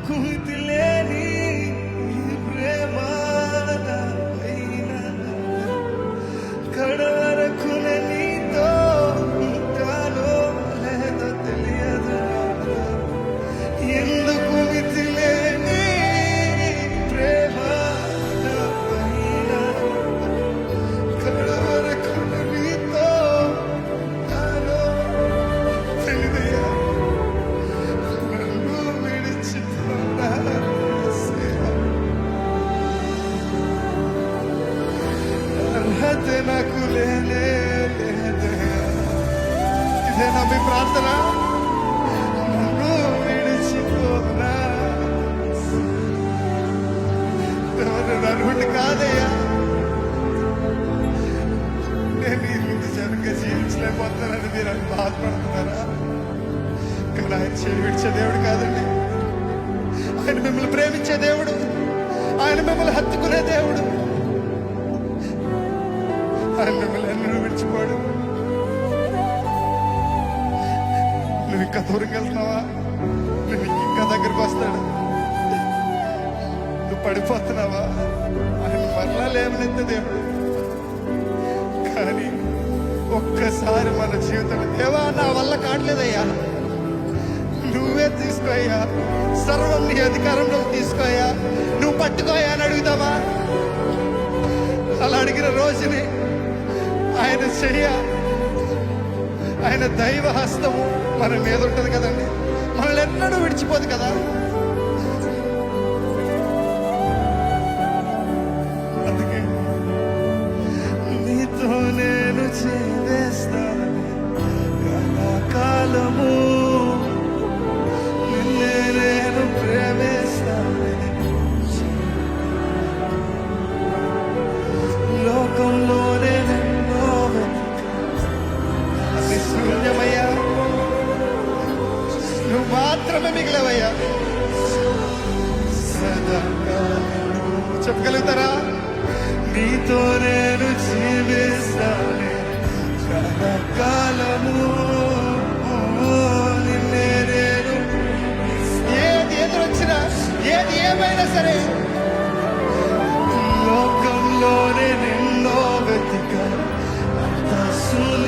కుమితిలేని ఈ ప్రేమ కడవరకు నీతో ఉంటానో లేదో తెలియదు. ఎందుకు మితిలేని ప్రేమ కడవరకు నీతో ఉంటానో తెలియదయ్యా. నన్ను విడిచిపోనా అర్హత నాకు లేనే లేదయ్యా. ఇదేనా మీ ప్రార్థన? నన్ను విడిచిపోనా అర్హుడు కాదయ్యా. నేను ఈ ముందు జనంగా జీవించలేకపోతున్నానని మీరు అని బాధపడుతున్నారా? కానీ ఆయన చేయి విడిచే దేవుడు కాదండి. ఆయన మిమ్మల్ని ప్రేమించే దేవుడు. ఆయన మిమ్మల్ని హత్తుకునే దేవుడు. ఆయన మిమ్మల్ని ఎన్నడూ విడిచిపోడు. నువ్వు ఇంకా దూరం వెళ్తున్నావా? నువ్వు ఇంకా దగ్గరకు వస్తాడు. నువ్వు పడిపోతున్నావా? ఆయన మరలా లేవనెత్తే దేవుడు. కానీ ఒక్కసారి మన జీవితం, దేవా నా వల్ల కావట్లేదయ్యా, నువ్వే తీసుకోయ్యా, సర్వం నీ అధికారంలో తీసుకోయా, నువ్వు పట్టుకోయా అని అడుగుతావా? అలా అడిగిన రోజుని ఆయన చెయ్య, ఆయన దైవ హస్తము మన మీద ఉంటుంది కదండి. మనల్ని ఎన్నడూ విడిచిపోదు కదా. అందుకే నీతో నేను చేస్తాను కాలము, నిన్నే నేను ప్రేమిస్తాను. లోకంలోనే అది శూన్యమయ్యా, నువ్వు మాత్రమే మిగిలవయ్యా. చెప్పగలుగుతారా? నీతో నేను జీవిస్తాను కాలము, నిన్నే నేను, ఏది ఎదురొచ్చినా ఏది ఏమైనా సరే, లోకంలోనే నిన్నో వెతిక అంత శూన్య